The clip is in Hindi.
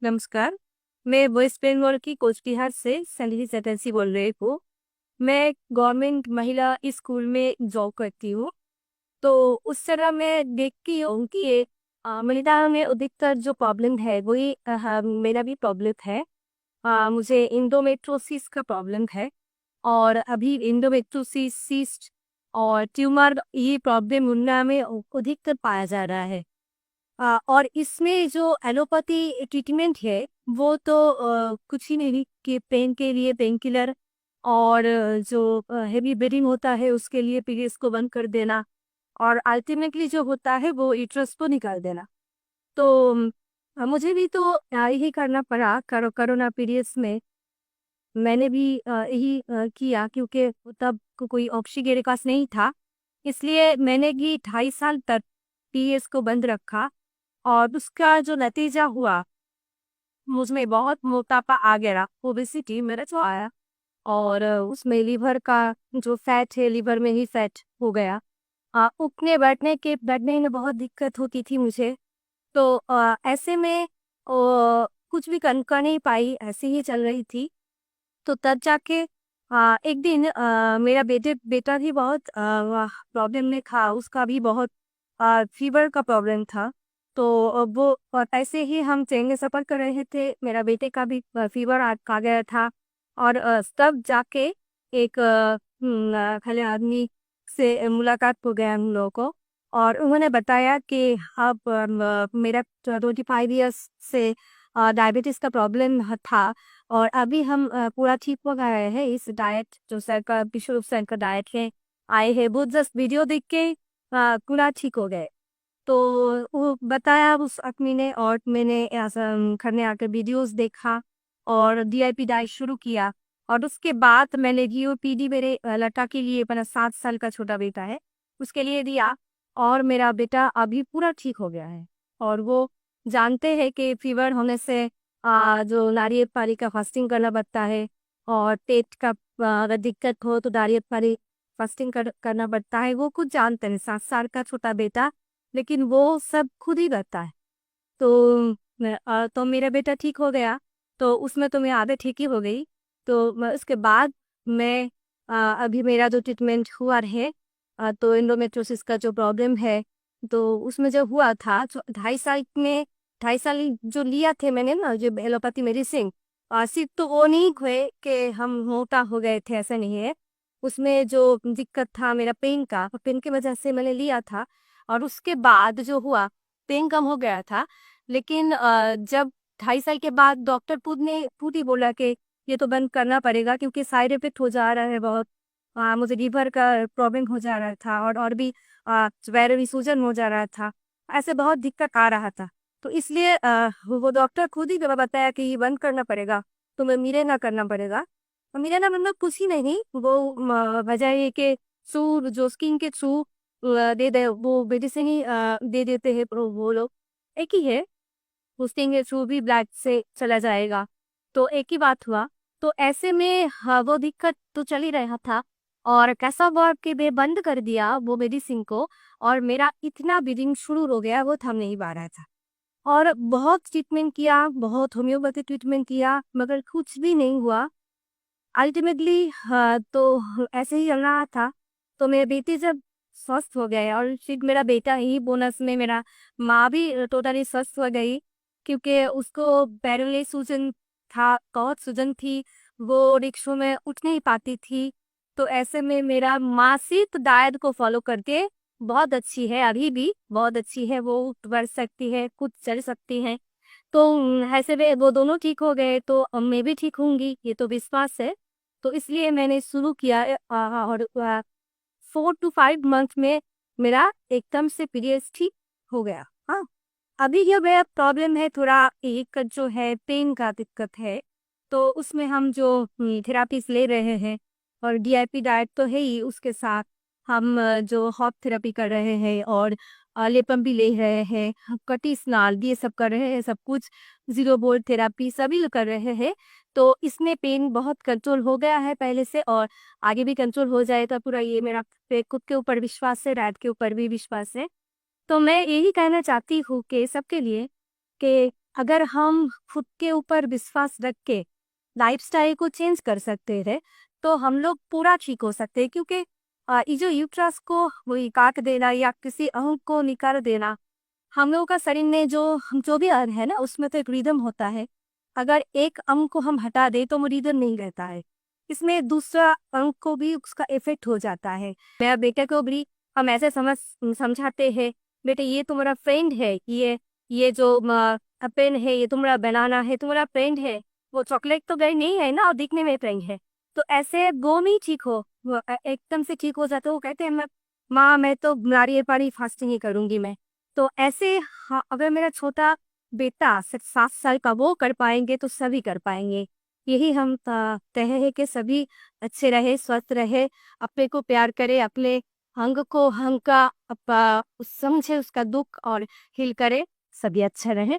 नमस्कार। मैं वेस्ट बंगाल की कोचबिहार से संगीत चटर्जी बोल रही हूँ। मैं गवर्नमेंट महिला स्कूल में जॉब करती हूँ। तो उस तरह मैं देखती हूँ कि ये महिलाओं में अधिकतर जो प्रॉब्लम है वही मेरा भी प्रॉब्लम है। मुझे इंडोमेट्रोसिस का प्रॉब्लम है। और अभी इंडोमेट्रोसिस सिस्ट और ट्यूमर ये प्रॉब्लम उनमें में अधिकतर पाया जा रहा है। और इसमें जो एलोपैथी ट्रीटमेंट है वो तो कुछ ही नहीं कि पेन के लिए पेन किलर और जो हेवी ब्लीडिंग होता है उसके लिए पीरियड्स को बंद कर देना और अल्टीमेटली जो होता है वो यूट्रस को निकाल देना। तो मुझे भी तो यही करना पड़ा कोरोना पीरियड्स में। मैंने भी यही किया क्योंकि तब कोई ऑप्शन मेरे पास नहीं था। इसलिए मैंने भी 2.5 साल तक पीरियड्स को बंद रखा और उसका जो नतीजा हुआ मुझमें बहुत मोटापा आ गया, ओबेसिटी मेरा जो आया। और उसमें लीवर का जो फैट है लीवर में ही फैट हो गया। उठने बैठने में बहुत दिक्कत होती थी मुझे। तो ऐसे में कुछ भी कर नहीं पाई, ऐसे ही चल रही थी। तो तब जाके एक दिन मेरा बेटा भी बहुत प्रॉब्लम में था, उसका भी बहुत फीवर का प्रॉब्लम था। तो वो ऐसे ही हम ट्रेन में सफ़र कर रहे थे, मेरा बेटे का भी फीवर आ गया था। और तब जाके एक खले आदमी से मुलाकात हो गया हम लोगों को। और उन्होंने बताया कि अब मेरा 25 ईयर्स से डायबिटीज़ का प्रॉब्लम था। और अभी हम पूरा ठीक हो गए हैं। इस डाइट जो सर का विश्व सर का डाइट है आए हैं, वो जस्ट वीडियो देख के पूरा ठीक हो गए। तो वो बताया उस आदमी ने और मैंने ऐसा घर में आकर वीडियोस देखा और डीआईपी डाइट शुरू किया। और उसके बाद मैंने जीओपीडी मेरे लड़का के लिए, मेरा 7 साल का छोटा बेटा है उसके लिए दिया। और मेरा बेटा अभी पूरा ठीक हो गया है। और वो जानते हैं कि फीवर होने से जो नारियल पानी का फास्टिंग करना पड़ता है। और पेट का अगर दिक्कत हो तो नारियल पानी फास्टिंग करना पड़ता है। वो कुछ जानते हैं, 7 साल का छोटा बेटा, लेकिन वो सब खुद ही करता है। तो तो मेरा बेटा ठीक हो गया। तो उसमें तो मैं आधे ठीक ही हो गई। तो उसके बाद मैं अभी मेरा जो ट्रीटमेंट हुआ है, तो एंडोमेट्रोसिस का जो प्रॉब्लम है, तो उसमें जो हुआ था 2.5 साल में, 2.5 साल जो लिया थे मैंने ना जो एलोपैथी मेडिसिन, सिर्फ तो वो नहीं हुए कि हम मोटा हो गए थे, ऐसा नहीं है। उसमें जो दिक्कत था मेरा पेन का, पेन की वजह से मैंने लिया था। और उसके बाद जो हुआ, पेन कम हो गया था। लेकिन जब 2.5 साल के बाद डॉक्टर खुद ही बोला कि ये तो बंद करना पड़ेगा क्योंकि साइड इफेक्ट हो जा रहा है बहुत। मुझे लीवर का प्रॉब्लम हो जा रहा था और भी पैर में सूजन हो जा रहा था। ऐसे बहुत दिक्कत आ रहा था। तो इसलिए वो डॉक्टर खुद ही बताया कि ये बंद करना पड़ेगा, तुम्हें मिलेना करना पड़ेगा। और मिलेना मतलब कुछ ही नहीं, वो वजह ये कि थ्रू जो स्किन के थ्रू दे दे वो मेडिसिन ही दे देते हैं वो लोग। एक ही है, पोस्टिंग के थ्रू भी ब्लैक से चला जाएगा। तो एक ही बात हुआ। तो ऐसे में वो दिक्कत तो चल ही रहा था। और कैसा हुआ कि मैं बंद कर दिया वो मेडिसिन को। और मेरा इतना ब्लीडिंग शुरू हो गया, वो थम नहीं पा रहा था। और बहुत ट्रीटमेंट किया, बहुत होम्योपैथिक ट्रीटमेंट किया, मगर कुछ भी नहीं हुआ। अल्टीमेटली तो ऐसे ही चल रहा था। तो मेरे बेटे जब स्वस्थ हो गए और फिर मेरा बेटा ही बोनस में, मेरा माँ भी टोटली स्वस्थ हो गई क्योंकि उसको पैरों में सूजन था, बहुत सूजन थी। वो रिक्शों में उठ नहीं पाती थी। तो ऐसे में मेरा माँ सिर्फ डाइट को फॉलो करके बहुत अच्छी है, अभी भी बहुत अच्छी है, वो उठ बढ़ सकती है, खुद चल सकती है। तो ऐसे में वो दोनों ठीक हो गए तो अब मैं भी ठीक होंगी, ये तो विश्वास है। तो इसलिए मैंने शुरू किया और 4 to 5 मंथ में मेरा एकदम से पीरियड्स ठीक हो गया। हाँ, अभी ये मेरा प्रॉब्लम है थोड़ा, एक जो है पेन का दिक्कत है। तो उसमें हम जो थेरापीज ले रहे हैं और डीआईपी डाइट तो है ही, उसके साथ हम जो हॉट थेरेपी कर रहे हैं और लेपम भी ले रहे हैं, कटी स्नाल ये सब कर रहे हैं, सब कुछ जीरो बोल्ट थेरापी सभी कर रहे हैं। तो इसमें पेन बहुत कंट्रोल हो गया है पहले से, और आगे भी कंट्रोल हो जाए तो पूरा, ये मेरा खुद के ऊपर विश्वास है, डाइट के ऊपर भी विश्वास है। तो मैं यही कहना चाहती हूँ कि सबके लिए कि अगर हम खुद के ऊपर विश्वास रख के लाइफस्टाइल को चेंज कर सकते हैं तो हम लोग पूरा ठीक हो सकते हैं, क्योंकि ये जो यूट्रस को वही काट देना या किसी अंग को निकाल देना, हम लोगों का शरीर में जो भी अंग है ना, उसमें तो एक रिदम होता है। अगर एक अंग को हम हटा दें तो वो रिदम नहीं रहता है, इसमें दूसरा अंग को भी उसका इफेक्ट हो जाता है। मेरा बेटे को भी हम ऐसे समझाते हैं, बेटे ये तुम्हारा फ्रेंड है, ये जो पेन है ये तुम्हारा बनाना है, तुम्हारा फ्रेंड है। वो चॉकलेट तो गई नहीं है ना, और दिखने में फ्रेंड है। तो ऐसे वो नहीं ठीक हो, वो एकदम से ठीक हो जाते हो, वो कहते हैं मैं माँ मैं तो नारियल पानी फास्टिंग ही करूंगी मैं। तो ऐसे हाँ, अगर मेरा छोटा बेटा 7 साल का वो कर पाएंगे तो सभी कर पाएंगे। यही हम तय है कि सभी अच्छे रहे, स्वस्थ रहे, अपने को प्यार करे, अपने अंग को अंग का समझे उसका दुख और हील करे, सभी अच्छा रहे।